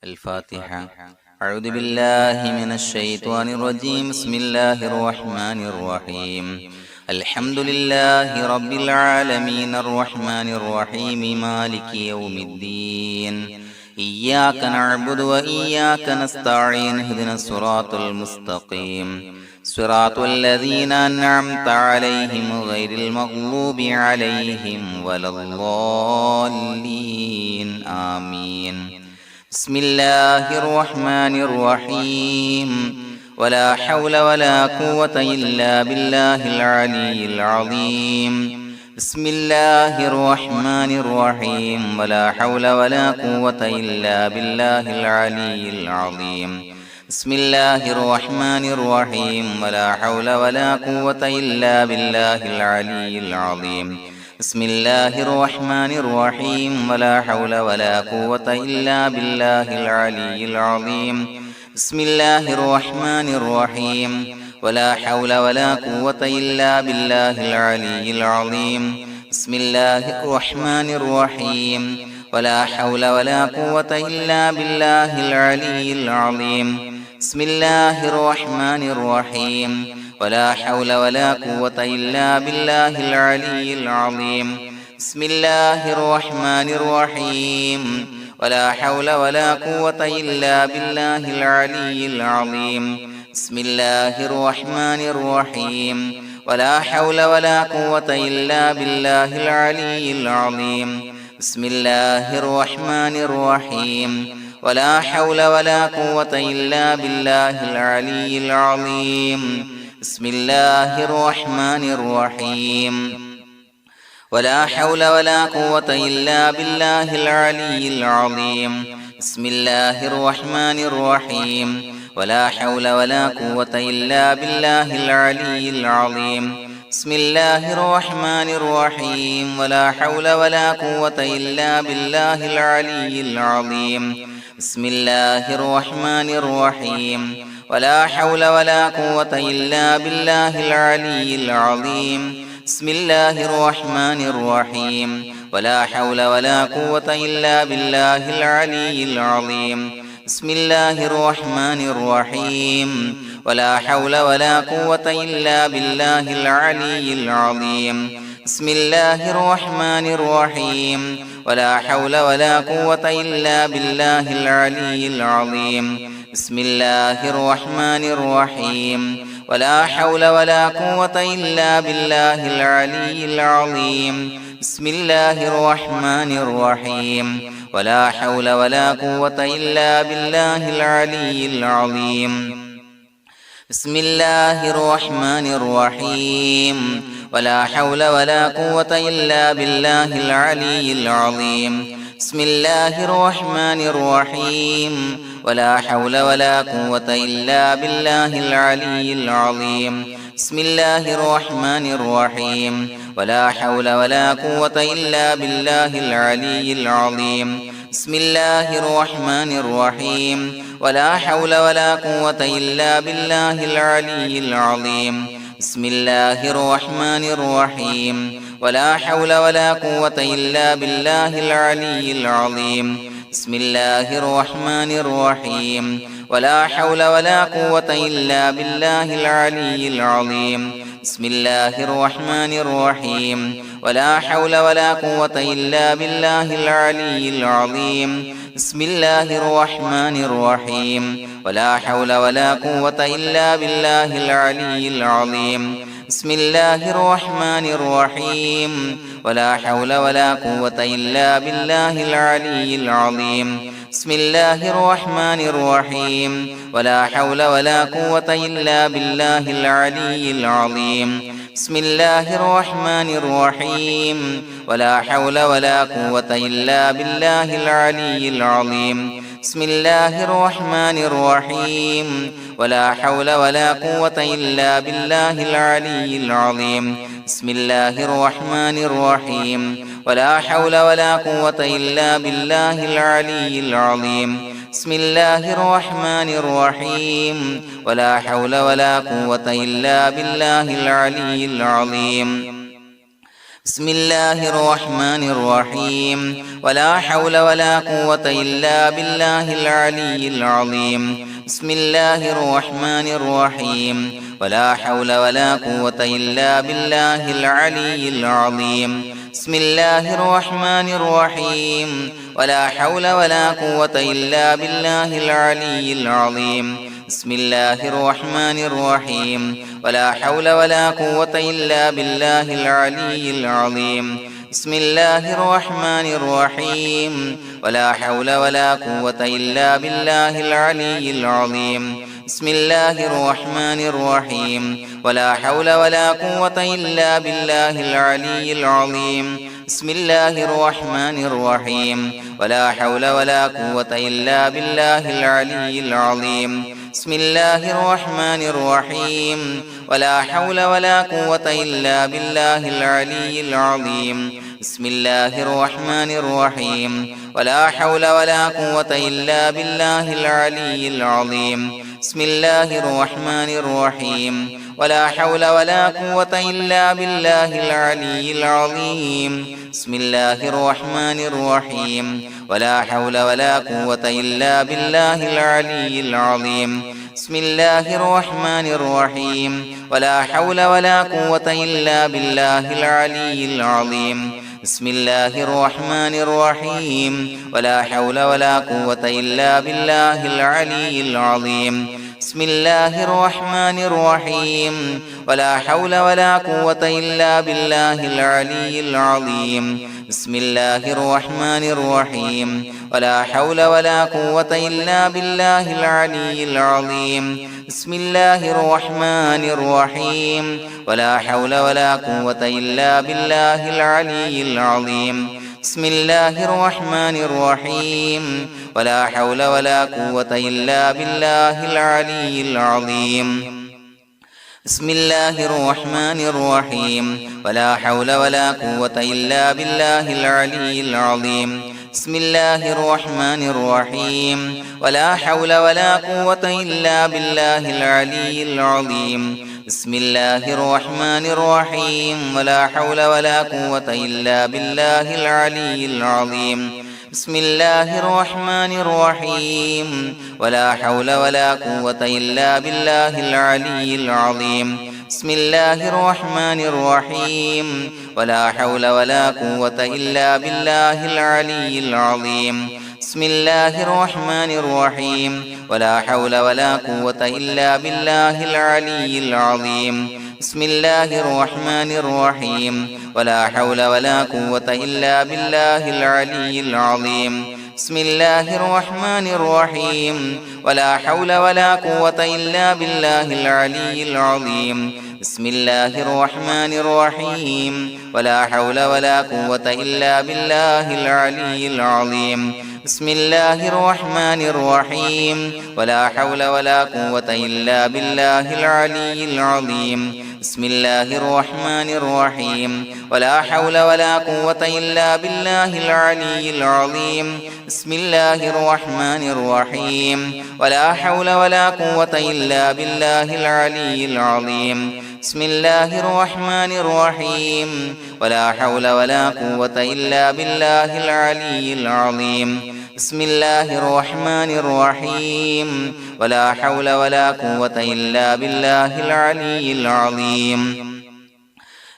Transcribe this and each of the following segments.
الفاتحة. أعوذ بالله من الشيطان الرجيم. بسم الله الرحمن الرحيم. الحمد لله رب العالمين الرحمن الرحيم مالك يوم الدين. إياك نعبد وإياك نستعين. اهدنا الصراط المستقيم صراط الذين أنعمت عليهم غير المغضوب عليهم ولا الضالين. آمين. بسم الله الرحمن الرحيم. ولا حول ولا قوة إلا بالله العلي العظيم. بسم الله الرحمن الرحيم. ولا حول ولا قوة إلا بالله العلي العظيم. بسم الله الرحمن الرحيم. ولا حول ولا قوة إلا بالله العلي العظيم. بسم الله الرحمن الرحيم. ولا حول ولا قوة إلا بالله العلي العظيم. بسم الله الرحمن الرحيم. ولا حول ولا قوة إلا بالله العلي العظيم. بسم الله الرحمن الرحيم. ولا حول ولا قوة إلا بالله العلي العظيم. بسم الله الرحمن الرحيم. ولا حول ولا قوة إلا بالله العلي العظيم. بسم الله الرحمن الرحيم. ولا حول ولا قوة إلا بالله العلي العظيم. بسم الله الرحمن الرحيم. ولا حول ولا قوة إلا بالله العلي العظيم. بسم الله الرحمن الرحيم. ولا حول ولا قوة إلا بالله العلي العظيم. بسم الله الرحمن الرحيم. ولا حول ولا قوة إلا بالله العلي العظيم. بسم الله الرحمن الرحيم. ولا حول ولا قوة إلا بالله العلي العظيم. بسم الله الرحمن الرحيم. ولا حول ولا قوة إلا بالله العلي العظيم. بسم الله الرحمن الرحيم. ولا حول ولا قوة إلا بالله العلي العظيم. بسم الله الرحمن الرحيم. ولا حول ولا قوة إلا بالله العلي العظيم. بسم الله الرحمن الرحيم. ولا حول ولا قوة إلا بالله العلي العظيم. بسم الله الرحمن الرحيم. ولا حول ولا قوة إلا بالله العلي العظيم. بسم الله الرحمن الرحيم. ولا حول ولا قوة إلا بالله العلي العظيم. بسم الله الرحمن الرحيم. ولا حول ولا قوة إلا بالله العلي العظيم. بسم الله الرحمن الرحيم. ولا حول ولا قوة إلا بالله العلي العظيم. بسم الله الرحمن الرحيم. ولا حول ولا قوة إلا بالله العلي العظيم. بسم الله الرحمن الرحيم. ولا حول ولا قوة إلا بالله العلي العظيم. بسم الله الرحمن الرحيم. ولا حول ولا قوة إلا بالله العلي العظيم. بسم الله الرحمن الرحيم. ولا حول ولا قوة إلا بالله العلي العظيم. بسم الله الرحمن الرحيم. ولا حول ولا قوة إلا بالله العلي العظيم. بسم الله الرحمن الرحيم. ولا حول ولا قوة إلا بالله العلي العظيم. بسم الله الرحمن الرحيم. ولا حول ولا قوة إلا بالله العلي العظيم. بسم الله الرحمن الرحيم. ولا حول ولا قوة إلا بالله العلي العظيم. بسم الله الرحمن الرحيم. ولا حول ولا قوة إلا بالله العلي العظيم. بسم الله الرحمن الرحيم. ولا حول ولا قوة إلا بالله العلي العظيم. بسم الله الرحمن الرحيم. ولا حول ولا قوة إلا بالله العلي العظيم. بسم الله الرحمن الرحيم. ولا حول ولا قوة إلا بالله العلي العظيم. بسم الله الرحمن الرحيم. ولا حول ولا قوة إلا بالله العلي العظيم. بسم الله الرحمن الرحيم ولا حول ولا قوة إلا بالله العلي العظيم بسم الله الرحمن الرحيم ولا حول ولا قوة إلا بالله العلي العظيم بسم الله الرحمن الرحيم ولا حول ولا قوة إلا بالله العلي العظيم بسم الله الرحمن الرحيم ولا حول ولا قوة إلا بالله العلي العظيم بسم الله الرحمن الرحيم ولا حول ولا قوة إلا بالله العلي العظيم بسم الله الرحمن الرحيم ولا حول ولا قوة إلا بالله العلي العظيم بسم الله الرحمن الرحيم ولا حول ولا قوة إلا بالله العلي العظيم بسم الله الرحمن الرحيم ولا حول ولا قوة إلا بالله العلي العظيم بسم الله الرحمن الرحيم ولا حول ولا قوة إلا بالله العلي العظيم بسم الله الرحمن الرحيم ولا حول ولا قوة إلا بالله العلي العظيم بسم الله الرحمن الرحيم ولا حول ولا قوة إلا بالله العلي العظيم بسم الله الرحمن الرحيم ولا حول ولا قوة إلا بالله العلي العظيم بسم الله الرحمن الرحيم ولا حول ولا قوة إلا بالله العلي العظيم بسم الله الرحمن الرحيم ولا حول ولا قوة إلا بالله العلي العظيم بسم الله الرحمن الرحيم ولا حول ولا قوة إلا بالله العلي العظيم بسم الله الرحمن الرحيم ولا حول ولا قوة إلا بالله العلي العظيم بسم الله الرحمن الرحيم ولا حول ولا قوة إلا بالله العلي العظيم بسم الله الرحمن الرحيم ولا حول ولا قوة إلا بالله العلي العظيم بسم الله الرحمن الرحيم ولا حول ولا قوة إلا بالله العلي العظيم بسم الله الرحمن الرحيم ولا حول ولا قوة إلا بالله العلي العظيم بسم الله الرحمن الرحيم ولا حول ولا قوة إلا بالله العلي العظيم بسم الله الرحمن الرحيم ولا حول ولا قوة إلا بالله العلي العظيم بسم الله الرحمن الرحيم ولا حول ولا قوة إلا بالله العلي العظيم بسم الله الرحمن الرحيم ولا حول ولا قوة إلا بالله العلي العظيم بسم الله الرحمن الرحيم ولا حول ولا قوة إلا بالله العلي العظيم بسم الله الرحمن الرحيم ولا حول ولا قوة إلا بالله العلي العظيم بسم الله الرحمن الرحيم ولا حول ولا قوة إلا بالله العلي العظيم بسم الله الرحمن الرحيم ولا حول ولا قوة إلا بالله العلي العظيم بسم الله الرحمن الرحيم ولا حول ولا قوة إلا بالله العلي العظيم بسم الله الرحمن الرحيم ولا حول ولا قوة إلا بالله العلي العظيم بسم الله الرحمن الرحيم ولا حول ولا قوة إلا بالله العلي العظيم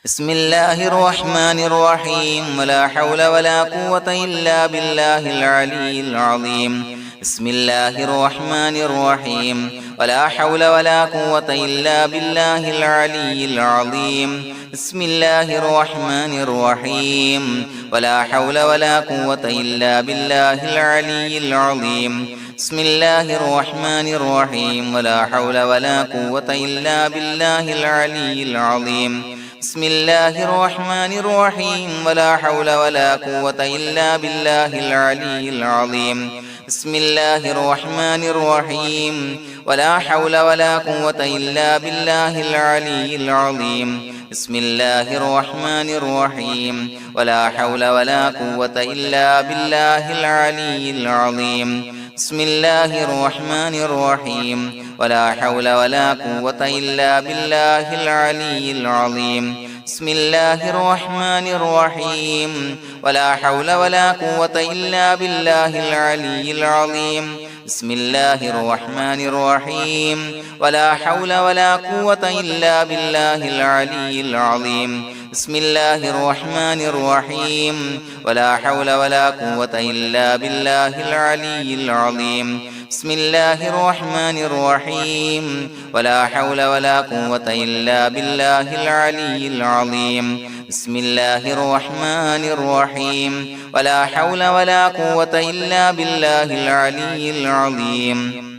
بسم الله الرحمن الرحيم ولا حول ولا قوة إلا بالله العلي العظيم بسم الله الرحمن الرحيم ولا حول ولا قوة إلا بالله العلي العظيم بسم الله الرحمن الرحيم ولا حول ولا قوة إلا بالله العلي العظيم بسم الله الرحمن الرحيم ولا حول ولا قوة إلا بالله العلي العظيم بسم الله الرحمن الرحيم ولا حول ولا قوة إلا بالله العلي العظيم بسم الله الرحمن الرحيم ولا حول ولا قوة إلا بالله العلي العظيم بسم الله الرحمن الرحيم ولا حول ولا قوة إلا بالله العلي العظيم بسم الله الرحمن الرحيم ولا حول ولا قوة إلا بالله العلي العظيم بسم الله الرحمن الرحيم ولا حول ولا قوة إلا بالله العلي العظيم بسم الله الرحمن الرحيم ولا حول ولا قوة إلا بالله العلي العظيم بسم الله الرحمن الرحيم ولا حول ولا قوة إلا بالله العلي العظيم بسم الله الرحمن الرحيم ولا حول ولا قوة إلا بالله العلي العظيم بسم الله الرحمن الرحيم ولا حول ولا قوة إلا بالله العلي العظيم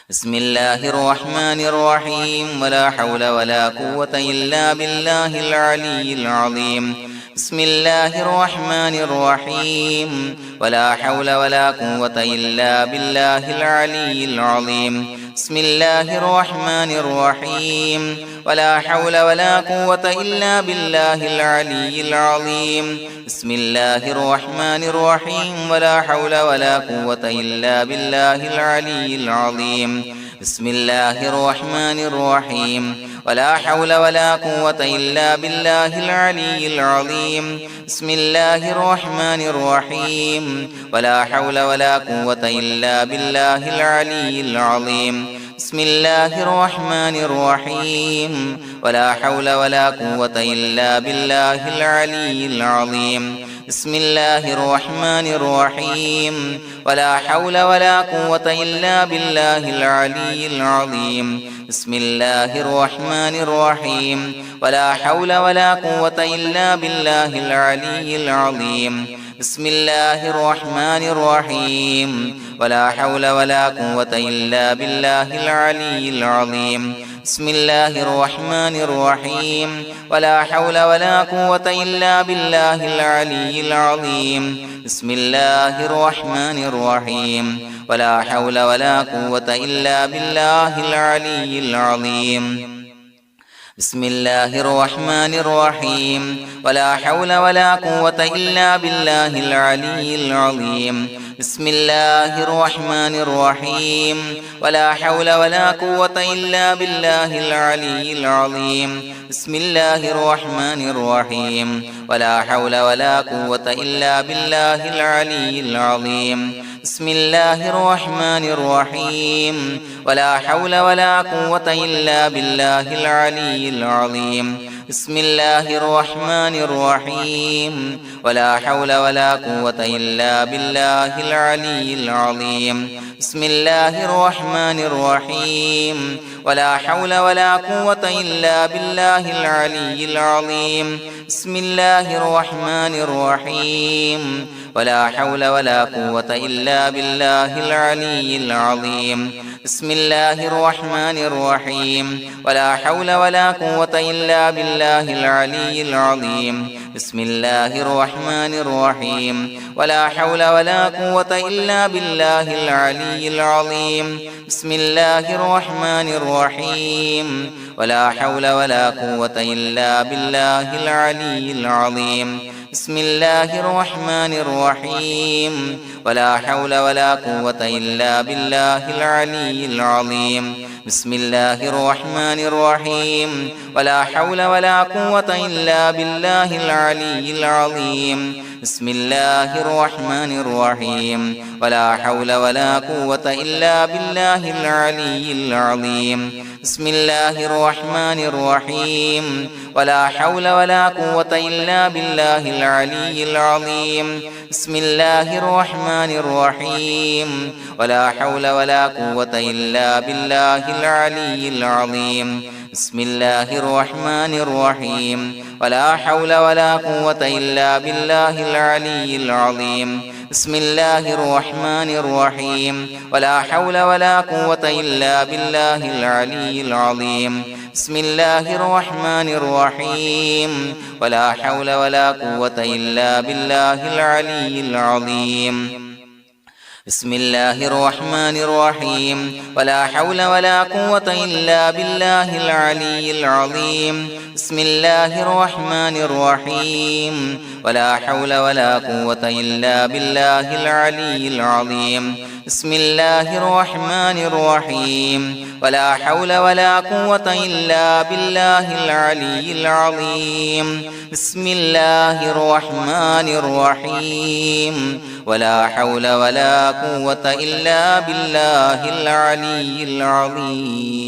بسم الله الرحمن الرحيم ولا حول ولا قوة إلا بالله العلي العظيم بسم الله الرحمن الرحيم ولا حول ولا قوة إلا بالله العلي العظيم بسم الله الرحمن الرحيم ولا حول ولا قوة إلا بالله العلي العظيم بسم الله الرحمن الرحيم ولا حول ولا قوة إلا بالله العلي العظيم بسم الله الرحمن الرحيم ولا حول ولا قوة إلا بالله العلي العظيم بسم الله الرحمن الرحيم ولا حول ولا قوة إلا بالله العلي العظيم بسم الله الرحمن الرحيم ولا حول ولا قوة إلا بالله العلي العظيم بسم الله الرحمن الرحيم ولا حول ولا قوة إلا بالله العلي العظيم بسم الله الرحمن الرحيم ولا حول ولا قوة إلا بالله العلي العظيم بسم الله الرحمن الرحيم ولا حول ولا قوة إلا بالله العلي العظيم بسم الله الرحمن الرحيم ولا حول ولا قوة إلا بالله العلي العظيم بسم الله الرحمن الرحيم ولا حول ولا قوة إلا بالله العلي العظيم بسم الله الرحمن الرحيم ولا حول ولا قوة إلا بالله العلي العظيم بسم الله الرحمن الرحيم ولا حول ولا قوة إلا بالله العلي العظيم بسم الله الرحمن الرحيم ولا حول ولا قوة إلا بالله العلي العظيم بسم الله الرحمن الرحيم ولا حول ولا قوة إلا بالله العلي العظيم بسم الله الرحمن الرحيم ولا حول ولا قوة إلا بالله العلي العظيم بسم الله الرحمن الرحيم ولا حول ولا قوة إلا بالله العلي العظيم بسم الله الرحمن الرحيم ولا حول ولا قوة إلا بالله العلي العظيم بسم الله الرحمن الرحيم ولا حول ولا قوة إلا بالله العلي العظيم بسم الله الرحمن الرحيم ولا حول ولا قوة إلا بالله العلي العظيم بسم الله الرحمن الرحيم ولا حول ولا قوة إلا بالله العلي العظيم بسم الله الرحمن الرحيم ولا حول ولا قوة إلا بالله العلي العظيم بسم الله الرحمن الرحيم ولا حول ولا قوة إلا بالله العلي العظيم بسم الله الرحمن الرحيم ولا حول ولا قوة إلا بالله العلي العظيم بسم الله الرحمن الرحيم ولا حول ولا قوة إلا بالله العلي العظيم بسم الله الرحمن الرحيم ولا حول ولا قوة إلا بالله العلي العظيم بسم الله الرحمن الرحيم ولا حول ولا قوة إلا بالله العلي العظيم بسم الله الرحمن الرحيم ولا حول ولا قوة إلا بالله العلي العظيم بسم الله الرحمن الرحيم ولا حول ولا قوة إلا بالله العلي العظيم بسم الله الرحمن الرحيم ولا حول ولا قوة إلا بالله العلي العظيم بسم الله الرحمن الرحيم ولا حول ولا قوة إلا بالله العلي العظيم بسم الله الرحمن الرحيم ولا حول ولا قوة إلا بالله العلي العظيم بسم الله الرحمن الرحيم ولا حول ولا قوة إلا بالله العلي العظيم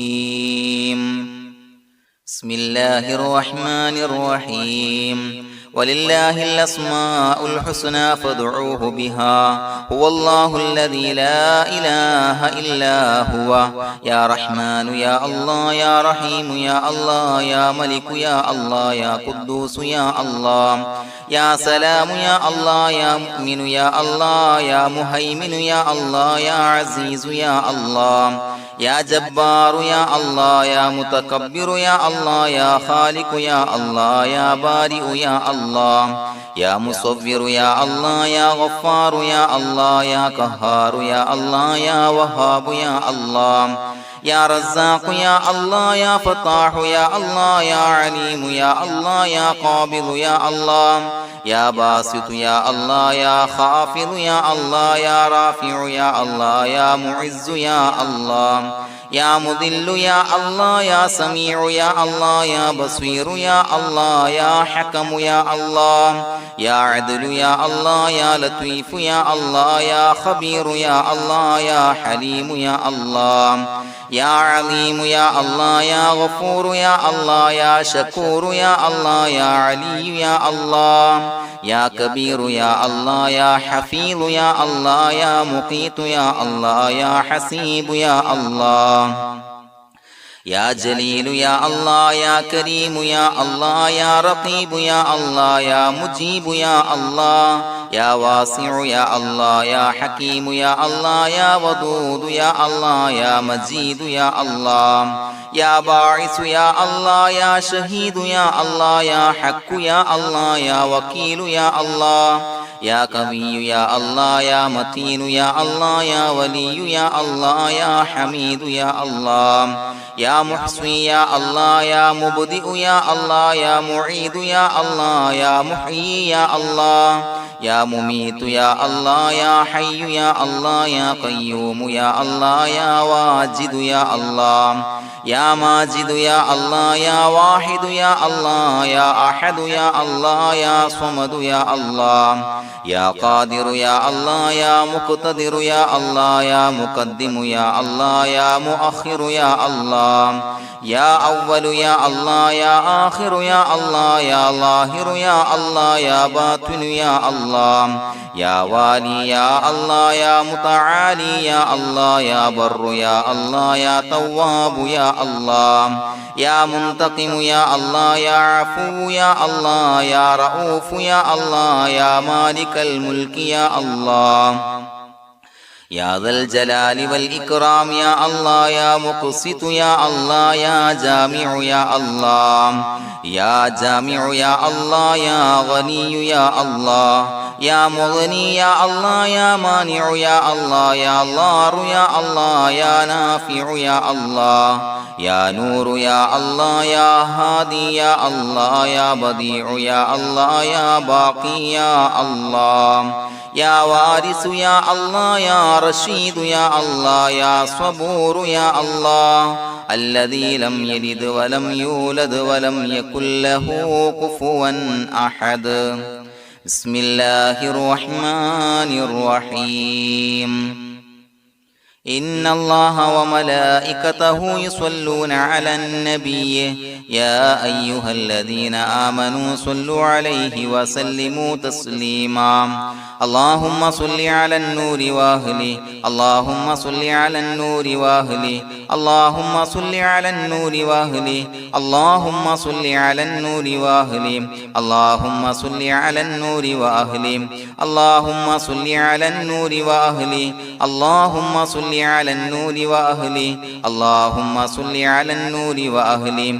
بسم الله الرحمن الرحيم ولله الأسماء الحسنى فادعوه بها هو الله الذي لا إله إلا هو يا رحمن يا الله يا رحيم يا الله يا ملك يا الله يا قدوس يا الله يا سلام يا الله يا مؤمن يا الله يا مهيمن يا الله يا عزيز يا الله يا جبار يا الله يا متكبر يا الله يا خالق يا الله يا بارئ يا الله يا مصور يا الله يا غفار يا الله يا قهار يا الله يا وهاب يا الله يا رزاق يا الله يا فتاح يا الله يا عليم يا الله يا قابض يا الله يا باسط يا الله يا خافض يا الله يا رافع يا الله يا معز يا الله يا مذل يا الله يا سميع يا الله يا بصير يا الله يا حكم يا الله يا عدل يا الله يا لطيف يا الله يا خبير يا الله يا حليم يا الله يا عليم يا الله يا غفور يا الله يا شكور يا الله يا علي يا الله يا كبير يا الله يا حفيظ يا الله يا مقيت يا الله يا حسيب يا الله يا جليل يا الله يا كريم يا الله يا رقيب يا الله يا مجيب يا الله يا واسع يا الله يا حكيم يا الله يا ودود يا الله يا مجيد يا الله يا باعث يا الله يا شهيد يا الله يا حق يا الله يا وكيل يا الله يا قوي يا الله يا متين يا الله يا ولي يا الله يا حميد يا الله يا محصي يا الله يا مبدئ يا الله يا معيد يا الله يا محيي يا الله يا مميت يا الله يا حي يا الله يا قيوم يا الله يا واجد يا الله يا ماجد يا الله يا واحد يا الله يا أحد يا الله يا صمد يا الله يا قادر يا الله يا مقتدر يا الله يا مقدم يا الله يا مؤخر يا الله يا أول يا الله يا آخر يا الله يا ظاهر يا الله يا باطن يا الله يا والي يا الله يا متعالي يا الله يا بر يا الله يا تواب يا الله يا منتقم يا الله يا عفو يا الله يا رؤوف يا الله يا مالك الملك يا الله يا ذا الجلال والإكرام يا الله يا مقسط يا الله يا جامع يا الله يا جامع يا الله يا غني يا الله يا مغني يا الله يا مانع يا الله يا ضار يا الله يا نافع يا الله يا نور يا الله يا هادي يا الله يا بديع يا الله يا باقي يا الله يا وارث يا الله يا رشيد يا الله يا صبور يا الله الذي لم يلد ولم يولد ولم يكن له كفوا أحد بسم الله الرحمن الرحيم إن الله وملائكته يصلون على النبي يا أيها الذين آمنوا صلوا عليه وسلموا تسليما اللهم صل على النور وأهله اللهم صل على النور وأهله اللهم صل على النور وأهله اللهم صل على النور وأهله اللهم صل على النور وأهله اللهم صل على النور وأهله اللهم صل على النور وأهله اللهم صل على النور وأهله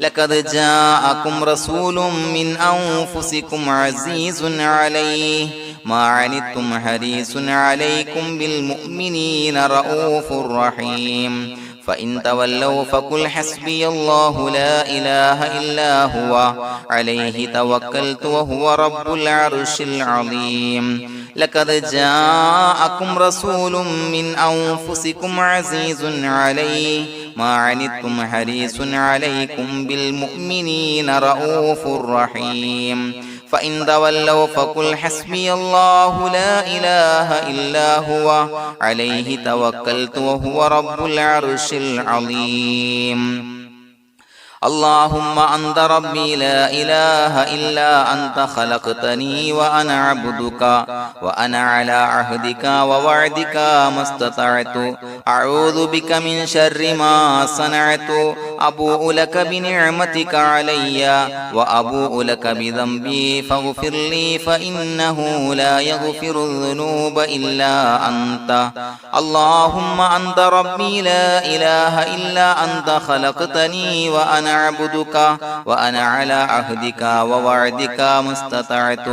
لقد جاءكم رسول من أنفسكم عزيز عليه ما عنتم حريص عليكم بالمؤمنين رؤوف رحيم فإن تولوا فقل حسبي الله لا إله إلا هو عليه توكلت وهو رب العرش العظيم لقد جاءكم رسول من أنفسكم عزيز عليه ما عنتم حريص عليكم بالمؤمنين رؤوف رحيم فإن تولوا فقل حسبي الله لا إله إلا هو عليه توكلت وهو رب العرش العظيم اللهم أنت ربي لا إله إلا أنت خلقتني وأنا عبدك وأنا على عهدك ووعدك ما استطعت أعوذ بك من شر ما صنعت أبوء لك بنعمتك علي وأبوء لك بذنبي فاغفر لي فإنه لا يغفر الذنوب إلا أنت اللهم أنت ربي لا إله إلا أنت خلقتني وأنا عبدك وأنا على عهدك ووعدك ما استطعت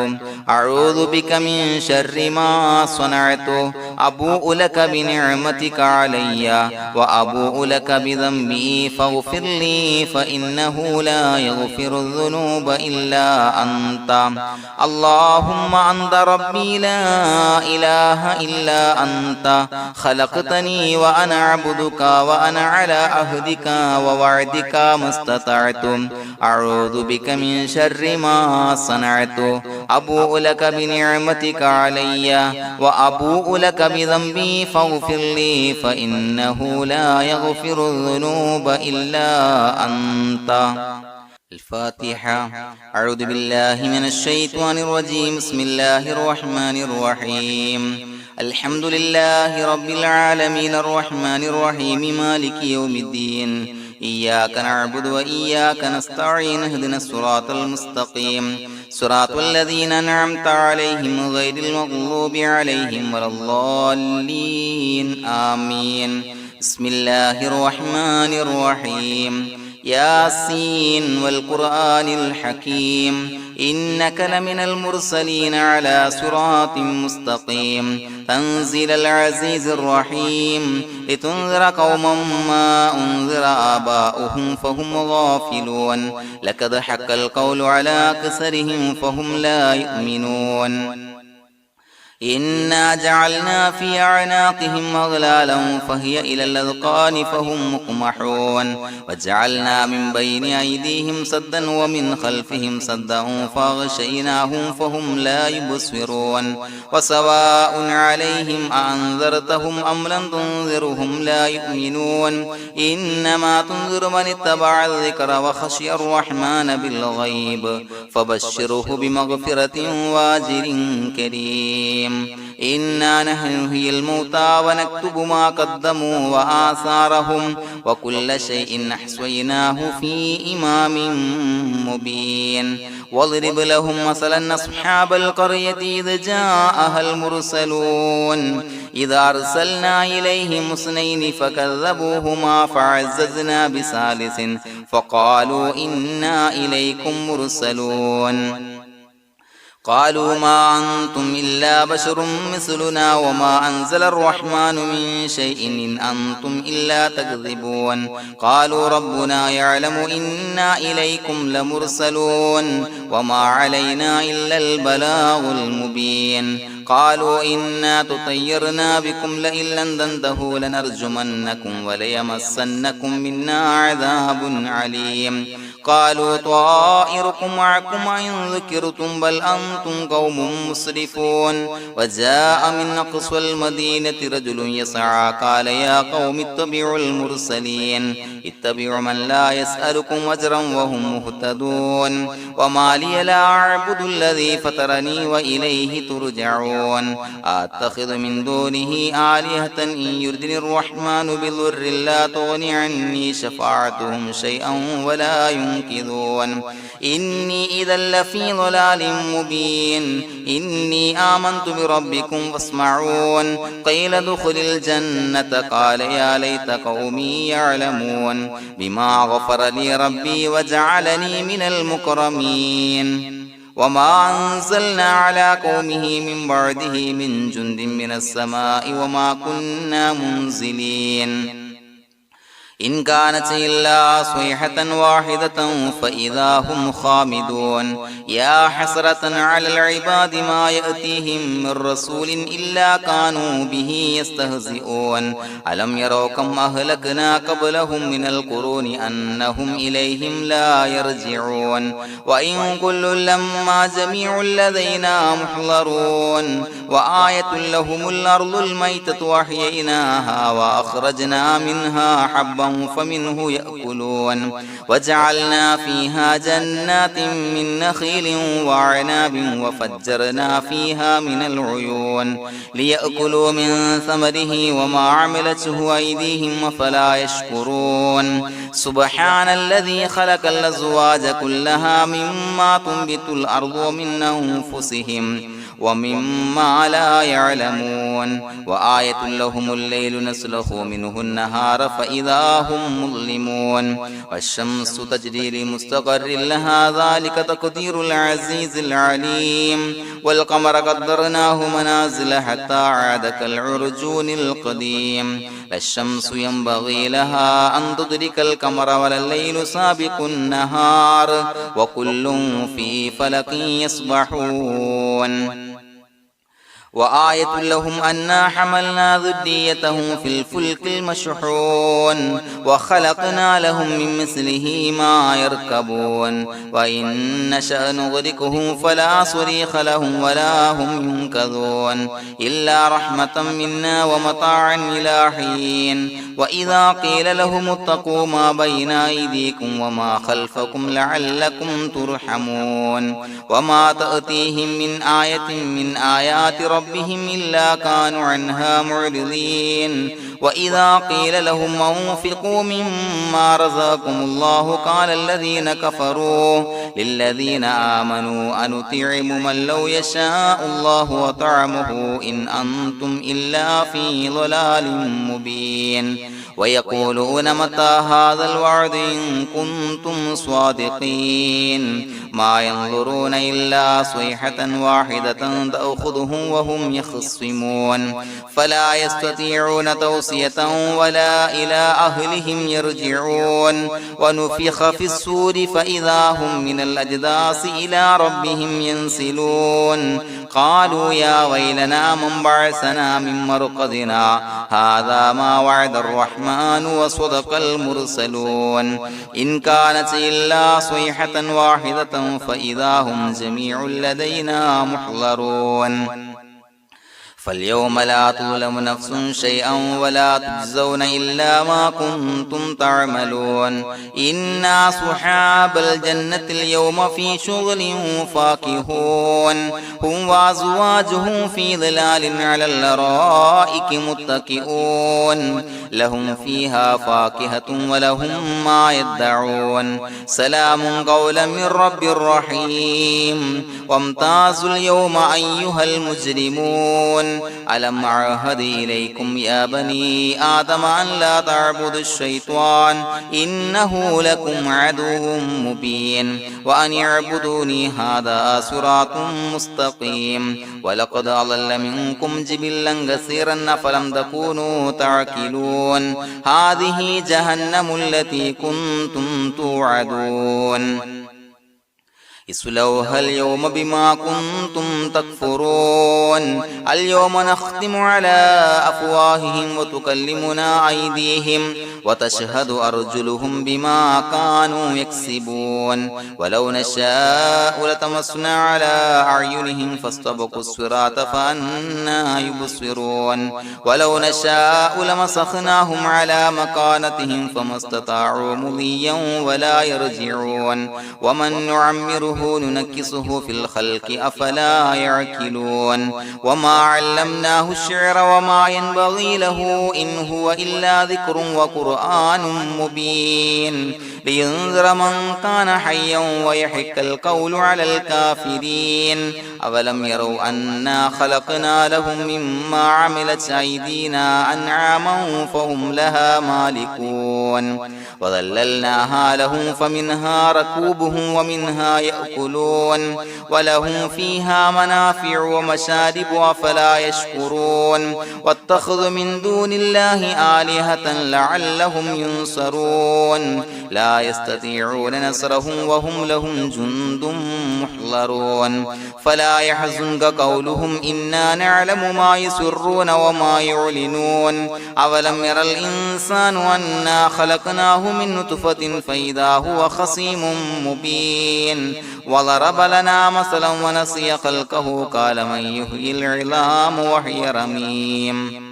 أعوذ بك من شر ما صنعت أبوء لك بنعمتك علي وأبوء لك بذنبي فاغفر لي فإنه لا يغفر الذنوب إلا أنت اللهم أنت ربي لا إله إلا أنت خلقتني وأنا عبدك وأنا على عهدك ووعدك ما استطعت أعوذ بك من شر ما صنعت أبوء لك بنعمتك علي وأبوء لك بذنبي فاغفر لي فإنه لا يغفر الذنوب إلا أنت الفاتحة أعوذ بالله من الشيطان الرجيم بسم الله الرحمن الرحيم الحمد لله رب العالمين الرحمن الرحيم مالك يوم الدين إياك نعبد وإياك نستعين اهدنا الصراط المستقيم صراط الذين أنعمت عليهم غير المغضوب عليهم ولا الضالين آمين بسم الله الرحمن الرحيم ياسين والقرآن الحكيم إنك لمن المرسلين على صراط مستقيم تنزيل العزيز الرحيم لتنذر قوما ما أنذر آباؤهم فهم غافلون لقد حق القول على أكثرهم فهم لا يؤمنون إنا جعلنا في أعناقهم أغلالا فهي إلى الأذقان فهم مقمحون وجعلنا من بين أيديهم سدا ومن خلفهم سدا فأغشيناهم فهم لا يبصرون وسواء عليهم أأنذرتهم أم لم تنذرهم لا يؤمنون إنما تنذر من اتبع الذكر وخشي الرحمن بالغيب فبشره بمغفرة وأجر كريم إنا نحن نحيي الموتى ونكتب ما قدموا وآثارهم وكل شيء أحصيناه في إمام مبين واضرب لهم مثلا أصحاب القرية إذ جاءها المرسلون إذا أرسلنا إليهم اثنين فكذبوهما فعززنا بثالث فقالوا إنا إليكم مرسلون قالوا ما أنتم إلا بشر مثلنا وما أنزل الرحمن من شيء إن أنتم إلا تكذبون قالوا ربنا يعلم إنا إليكم لمرسلون وما علينا إلا البلاغ المبين قالوا إنا تطيرنا بكم لئن لم تنتهوا لنرجمنكم وليمسنكم منا عذاب عليم قالوا طائركم معكم إن ذكرتم بل أنتم قوم مسرفون وجاء من أقصى المدينة رجل يسعى قال يا قوم اتبعوا المرسلين اتبعوا من لا يسألكم أجرا وهم مهتدون وما لي لا أعبد الذي فطرني وإليه ترجعون يسمعون أتخذ من دونه آلهة إن يردني الرحمن بضر لا تغن عني شفاعتهم شيئا ولا ينقذون إني إذا لفي ضلال مبين إني آمنت بربكم فاسمعون قيل ادخل الجنة قال يا ليت قومي يعلمون بما غفر لي ربي وجعلني من المكرمين وما أنزلنا على قومه من بعده من جند من السماء وما كنا منزلين إن كانت إلا صيحة واحدة فإذا هم خامدون يا حسرة على العباد ما يأتيهم من رسول إلا كانوا به يستهزئون ألم يروا كم أهلكنا قبلهم من القرون أنهم إليهم لا يرجعون وإن كل لما جميع لدينا محضرون وآية لهم الأرض الميتة وأحييناها وأخرجنا منها حبا فمنه يأكلون وجعلنا فيها جنات من نخيل وعناب وفجرنا فيها من العيون ليأكلوا من ثمره وما عملته أيديهم فلا يشكرون سبحان الذي خلق الأزواج كلها مما تنبت الأرض ومن أنفسهم ومما لا يعلمون وآية لهم الليل نسلخ منه النهار فإذا هم مظلمون والشمس تجري لمستقر لها ذلك تقدير العزيز العليم والقمر قدرناه منازل حتى عاد كالعرجون القديم لا الشمس ينبغي لها أن تدرك القمر ولا الليل سابق النهار وكل في فلك يسبحون وآية لهم أنا حملنا ذريتهم في الفلك المشحون وخلقنا لهم من مثله ما يركبون وإن نشأ نغرقهم فلا صريخ لهم ولا هم ينقذون إلا رحمة منا ومتاعا إلى حين وإذا قيل لهم اتقوا ما بين أيديكم وما خلفكم لعلكم ترحمون وما تأتيهم من آية من آيات ربهم إلا كانوا عنها معرضين وإذا قيل لهم أنفقوا مما رزقكم الله قال الذين كفروا للذين آمنوا أنطعم من لو يشاء الله وطعمه إن أنتم إلا في ضلال مبين ويقولون متى هذا الوعد إن كنتم صادقين ما ينظرون إلا صيحة واحدة تأخذهم وهم يخصمون فلا يستطيعون توصية ولا إلى أهلهم يرجعون ونفخ في الصور فإذا هم من الأجداث إلى ربهم ينسلون قالوا يا ويلنا من بعثنا من مرقدنا هذا ما وعد الرحمن وصدق المرسلون إن كانت إلا صيحة واحدة فإذا هم جميع لدينا محضرون فاليوم لا تظلم نفس شيئا ولا تجزون إلا ما كنتم تعملون إنا أصحاب الجنة اليوم في شغل فاكهون هم وأزواجهم في ظلال على الأرائك متكئون لهم فيها فاكهة ولهم ما يدعون سلام قولا من رب رحيم وامتازوا اليوم أيها المجرمون ألم أعهد إليكم يا بني آدم أن لا تعبدوا الشيطان إنه لكم عدو مبين وأن اعبدوني هذا صراط مستقيم ولقد أضل منكم جبلا كثيرا فلم تكونوا تعقلون هذه جهنم التي كنتم توعدون اصلوها اليوم بما كنتم تكفرون اليوم نختم على أفواههم وتكلمنا أيديهم وتشهد أرجلهم بما كانوا يكسبون ولو نشاء لطمسنا على أعينهم فاستبقوا الصراط فأنى يبصرون ولو نشاء لمسخناهم على مكانتهم فما استطاعوا مضيا ولا يرجعون ومن نعمره ننكسه في الخلق أفلا يعقلون وما علمناه الشعر وما ينبغي له إن هو إلا ذكر وقرآن مبين لينذر من كان حيا ويحق القول على الكافرين أولم يروا أنا خلقنا لهم مما عملت أيدينا أنعاما فهم لها مالكون وظللناها لهم فمنها ركوبهم ومنها يأكلون ولهم فيها منافع ومشارب أفلا يشكرون واتخذوا من دون الله آلهة لعلهم ينصرون لا يستطيعون نصرهم وهم لهم جند محضرون فلا يحزنك قولهم إنا نعلم ما يسرون وما يعلنون أولم ير الإنسان أنا خلقناه من نطفة فإذا هو خصيم مبين وضرب لنا مثلا ونسي خلقه قال من يحيي العظام وهي رميم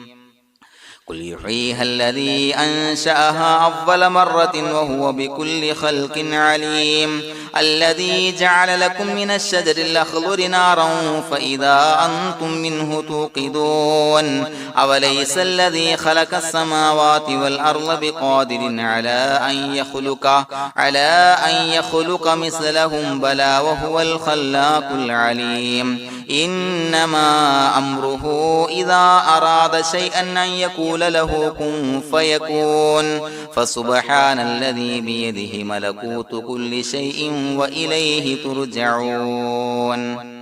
قل يحييها الذي أنشأها أول مرة وهو بكل خلق عليم الذي جعل لكم من الشجر الأخضر نارا فإذا أنتم منه توقدون أوليس الذي خلق السماوات والأرض بقادر على أن يخلق مثلهم بلى وهو الخلاق العليم إنما أمره إذا أراد شيئا أن يقول له كن فيكون فسبحان الذي بيده ملكوت كل شيء وإليه ترجعون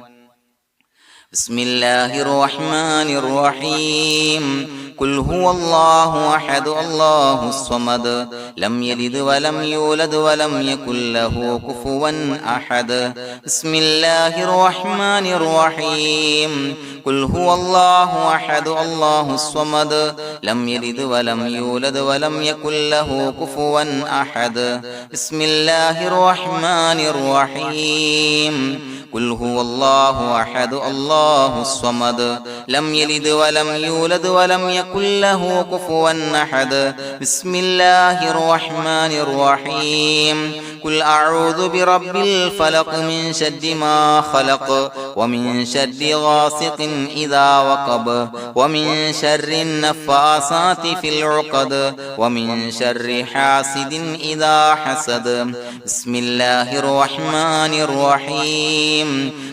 بسم الله الرحمن الرحيم قل هو الله أحد الله الصمد لم يلد ولم يولد ولم يكن له كفوا أحد بسم الله الرحمن الرحيم قل هو الله أحد الله الصمد لم يلد ولم يولد ولم يكن له كفوا أحد بسم الله الرحمن الرحيم قل هو الله أحد الله الصمد لم يلد ولم يولد ولم يكن له كفوا أحد بسم الله الرحمن الرحيم قل أعوذ برب الفلق من شر ما خلق ومن شر غاسق إذا وقب ومن شر النفاثات في العقد ومن شر حاسد إذا حسد بسم الله الرحمن الرحيم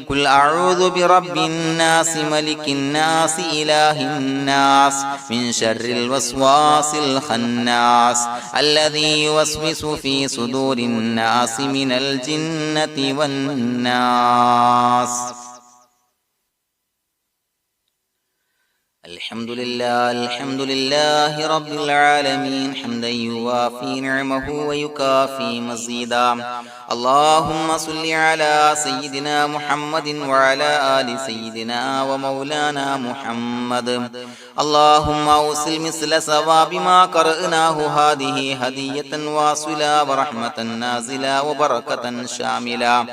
قل أعوذ برب الناس ملك الناس إله الناس من شر الوسواس الخناس الذي يوسوس في صدور الناس من الجنة والناس الحمد لله رب العالمين حمدا يوافي نعمه ويكافي مزيدا اللهم صل على سيدنا محمد وعلى آل سيدنا ومولانا محمد اللهم أوصل مثل ثواب ما قرأناه هذه هدية واصلة ورحمة نازلة وبركة شاملة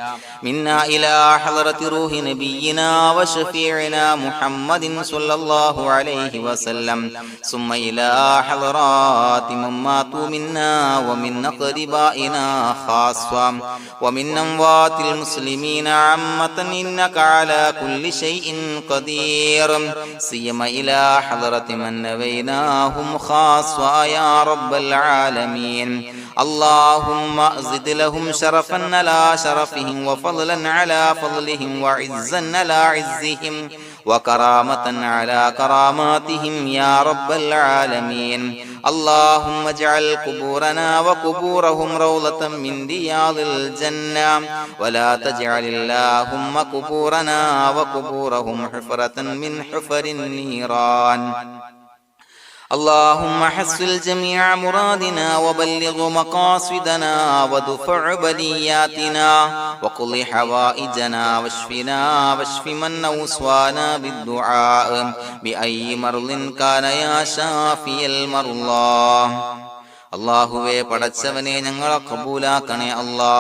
منا إلى حضرة روح نبينا وشفيعنا محمد صلى الله عليه وسلم ثم إلى حضرات من ماتوا منا ومن أقربائنا خاصة ومن أموات المسلمين عامة إنك على كل شيء قدير سيما إلى حضرة من نبيناهم خاصة يا رب العالمين اللهم زد لهم شرفا على شرفهم وفضلا على فضلهم وعزا على عزهم وكرامة على كراماتهم يا رب العالمين اللهم اجعل قبورنا وقبورهم روضة من رياض الجنة ولا تجعل اللهم قبورنا وقبورهم حفرة من حفر النيران اللهم حصل جميع مرادنا وبلغ مقاصدنا وادفع بلياتنا وقض حوائجنا واشف من أوصانا بالدعاء بأي مرض كان يا شافي المرضى. അള്ളാഹുവേ, പടച്ചവനെ ഞങ്ങളെ കബൂലാക്കണേ അല്ലാ.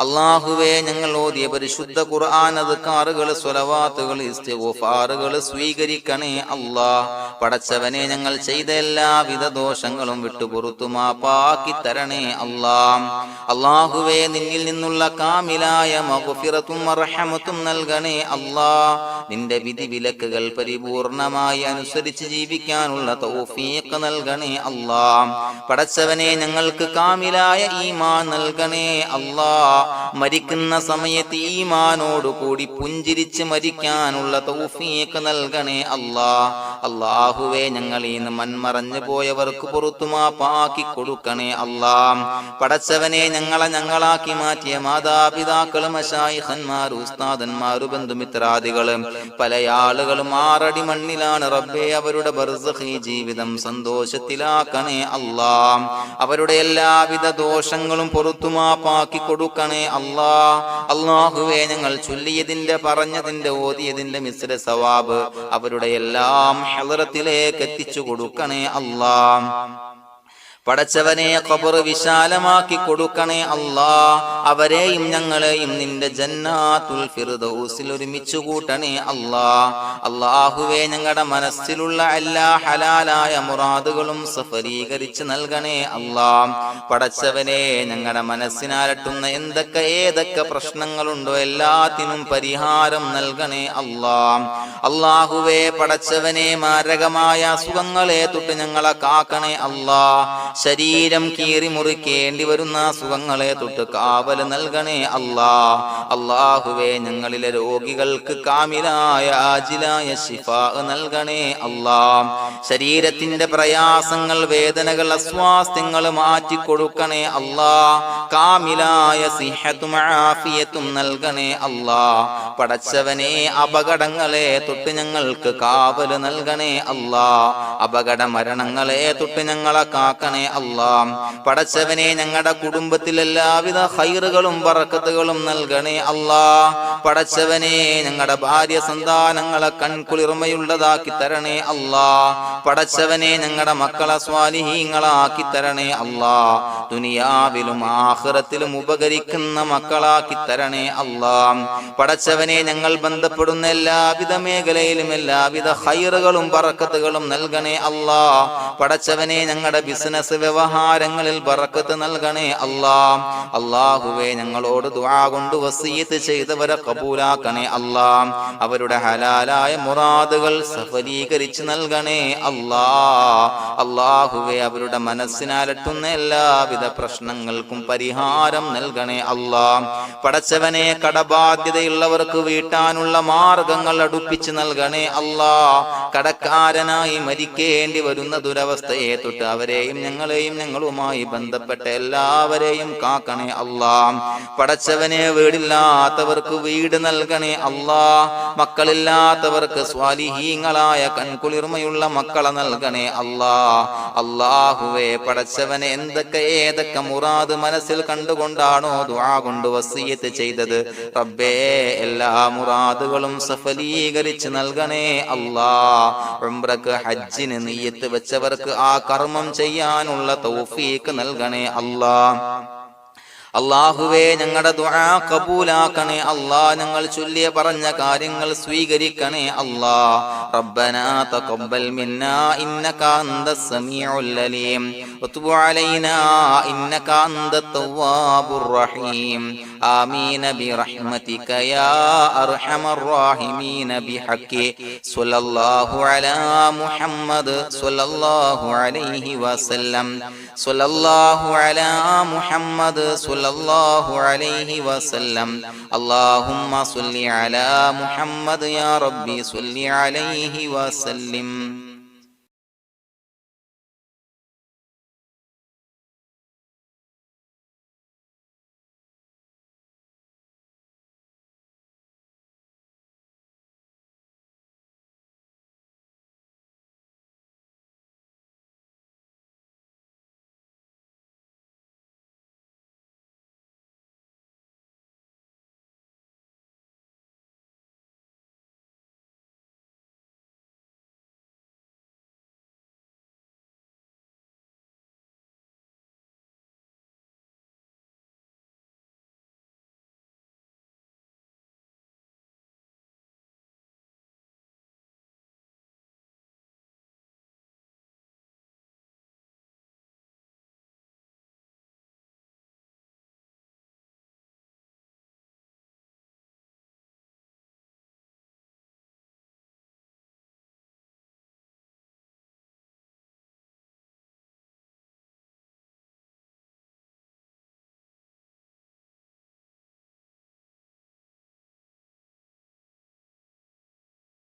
അള്ളാഹുവേ, ഞങ്ങൾ ഓതിയ പരിശുദ്ധ ഖുർആൻ, അദ്കാറുകൾ, സ്വലവാത്തുകൾ, ഇസ്തിഗ്ഫാറുകൾ സ്വീകരിക്കണേ അല്ലാ. പടച്ചവനെ, ഞങ്ങൾ ചെയ്ത എല്ലാവിധ ദോഷങ്ങളും വിട്ടുപുറത്തു മാപ്പാക്കി തരണേ അല്ലാ. അള്ളാഹുവേ, നിന്നിൽ നിന്നുള്ള കാമിലായ മഗ്ഫിറത്തും റഹ്മത്തും നൽകണേ അല്ലാ. നിന്റെ വിധി വിലക്കുകൾ പരിപൂർണമായി അനുസരിച്ച് ജീവിക്കാനുള്ള തൗഫീഖ് നൽകണേ അല്ലാ. പടച്ചവനെ, ഞങ്ങൾക്ക് കാമിലായ ഈമാൻ നൽകണേ അല്ലാ. മരിക്കുന്ന സമയത്ത് ഈമാനോട് കൂടി പുഞ്ചിരിച്ച് മരിക്കാനുള്ള തൗഫീഖ് നൽകണേ അല്ലാ. അല്ലാഹുവേ, ഞങ്ങളീന്ന് മൺമറഞ്ഞു പോയവർക്ക് പുറത്തു മാപ്പാക്കി കൊടുക്കണേ അല്ലാ. പടച്ചവനെ, ഞങ്ങളാക്കി മാറ്റിയ മാതാപിതാക്കളും മശായിഖന്മാരും ഉസ്താദന്മാരും ബന്ധുമിത്രാദികളും പല ആളുകളും 6 അടി മണ്ണിലാണ് റബ്ബേ. അവരുടെ ബർസഖി ജീവിതം സന്തോഷത്തിലാക്കണേ അല്ലാ. അവരുടെ എല്ലാവിധ ദോഷങ്ങളും പുറത്തുമാപ്പാക്കി കൊടുക്കണേ അല്ലാ. അല്ലാഹുവേ, ഞങ്ങൾ ചൊല്ലിയതിന്റെ, പറഞ്ഞതിന്റെ, ഓതിയതിന്റെ മിശ്ര സവാബ് അവരുടെ എല്ലാം ഹളറത്തിലേക്ക് എത്തിച്ചു കൊടുക്കണേ അല്ലാ. പടച്ചവനെ, ഖബർ വിശാലമാക്കി കൊടുക്കണേ അല്ലാ. അവരെയും ഞങ്ങളെയും നിന്റെ ജന്നാത്തുൽ ഫിർദൗസിൽ ഒരുമിച്ച് കൂട്ടണേ അല്ലാ. അല്ലാഹുവേ, ഞങ്ങളുടെ മനസ്സിലുള്ള എല്ലാ ഹലാലായ മുറാദുകളും സഫലീകരിച്ച് നൽകണേ അല്ലാ. പടച്ചവനെ, ഞങ്ങളുടെ മനസ്സിനാലട്ടുന്ന ഏതൊക്കെ പ്രശ്നങ്ങളുണ്ടോ എല്ലാത്തിനും പരിഹാരം നൽകണേ അല്ലാ. അല്ലാഹുവേ, പടച്ചവനെ, മാരകമായ അസുഖങ്ങളെ തൊട്ട് ഞങ്ങളെ കാക്കണേ അല്ലാ. ശരീരം കീറി മുറിക്കേണ്ടി വരുന്ന അസുഖങ്ങളെ തൊട്ട് കാവല് നൽകണേ അല്ലാ. അല്ലാഹുവേ, ഞങ്ങളിലെ രോഗികൾക്ക് കാമിലായ ആജിലായ ശിഫാ നൽകണേ അല്ലാ. ശരീരത്തിന്റെ പ്രയാസങ്ങൾ, വേദനകൾ, അസ്വാസ്ഥ്യങ്ങൾ മാറ്റി കൊടുക്കണേ അല്ലാ. കാമിലായ സിഹത്തും ആഫിയത്തും നൽകണേ അല്ലാ. പടച്ചവനെ, അപകടങ്ങളെ തൊട്ട് ഞങ്ങൾക്ക് കാവല് നൽകണേ അല്ലാ. അപകട മരണങ്ങളെ തൊട്ട് ഞങ്ങളെ കാക്കണേ അല്ലാ. പടച്ചവനെ, ഞങ്ങളുടെ കുടുംബത്തിൽ എല്ലാവിധ ഖൈറുകളും ബറക്കത്തുകളും നൽകണേ അല്ലാ. പടച്ചവനെ, ഞങ്ങളുടെ ഭാര്യ സന്താനങ്ങളെ കൺകുളിർമയുള്ളതാക്കി തരണേ അല്ലാ. പടച്ചവനെ, ഞങ്ങളുടെ മക്കളെ സ്വാലിഹീങ്ങളാക്കി തരണേ അല്ലാ. ദുനിയാവിലും ആഖിറത്തിലും ഉപകരിക്കുന്ന മക്കളാക്കി തരണേ അല്ലാ. പടച്ചവനെ, ഞങ്ങൾ ബന്ധപ്പെടുന്ന എല്ലാവിധ മേഖലയിലും എല്ലാവിധ ഖൈറുകളും ബറക്കത്തുകളും നൽകണേ അല്ലാ. പടച്ചവനെ, ഞങ്ങളുടെ ബിസിനസ് വ്യവഹാരങ്ങളിൽ ബറക്കത്ത് നൽകണേ അല്ലാ. അല്ലാഹുവേ, ഞങ്ങളോട് ദുആ കൊണ്ട് വസിയത്ത് ചെയ്തവരെ കബൂലാക്കണേ അല്ലാ. അവരുടെ ഹലാലായ മുറാദുകൾ സഫലീകരിച്ച് നൽകണേ അല്ലാ. അല്ലാഹുവേ, അവരുടെ മനസ്സിനാലട്ടുന്ന എല്ലാവിധ പ്രശ്നങ്ങൾക്കും പരിഹാരം നൽകണേ അല്ലാ. പടച്ചവനെ, കടബാധ്യതയുള്ളവർക്ക് വീട്ടാനുള്ള മാർഗങ്ങൾ അടുപ്പിച്ച് നൽകണേ അല്ലാ. കടക്കാരനായി മരിക്കേണ്ടി വരുന്ന ദുരവസ്ഥയെ തൊട്ട് അവരെയും ഞങ്ങളെയും ഞങ്ങളുമായി ബന്ധപ്പെട്ട എല്ലാവരെയും കാക്കണേ അല്ലാ. പടച്ചവനെ, വീടില്ലാത്തവർക്ക് വീട് നൽകണേ അല്ലാ. മക്കളില്ലാത്തവർക്ക് സ്വാലിഹീങ്ങളായ കൺകുളിർമയുള്ള മക്കളെ നൽകണേ അല്ലാ. അല്ലാഹുവേ, പടച്ചവനെ, ഏതൊക്കെ മുറാദ് മനസ്സിൽ കണ്ടുകൊണ്ടാണോ ദുആ കൊണ്ട് വസിയത്ത് ചെയ്തത് റബ്ബേ, എല്ലാ മുറാദുകളും സഫലീകരിച്ച് നൽകണേ അല്ലാ. ഉംറക്ക്, ഹജ്ജിന് നിയ്യത്ത് വെച്ചവർക്ക് ആ കർമ്മം ചെയ്യാനുള്ള തൗഫീഖ് നൽകണേ അല്ലാ. അല്ലാഹുവേ, ഞങ്ങളുടെ ദുആ കബൂലാക്കണേ അല്ലാ. ഞങ്ങൾ ചൊല്ലിയ പറഞ്ഞ കാര്യങ്ങൾ സ്വീകരിക്കണേ അല്ലാ. റബ്ബനാ തഖബ്ബൽ മിന്നാ ഇന്നക അന്തസ് സമീഉൽ അലീം വതുബ് അലൈനാ ഇന്നക അന്തത് തവ്വാബുർ റഹീം. ആമീൻ ബിറഹ്മതിക യാ അർഹമർ റഹീമീൻ ബിഹഖി സ്വല്ലല്ലാഹു അലാ മുഹമ്മദ് സ്വല്ലല്ലാഹു അലൈഹി വസല്ലം. സ്വല്ലല്ലാഹു അലാ മുഹമ്മദ് സ്വല്ലല്ലാഹു അലൈഹി വസല്ലം. അല്ലാഹുമ്മ സ്വല്ലി അലാ മുഹമ്മദ് യാ റബ്ബി സ്വല്ലി അലൈഹി വസല്ലം.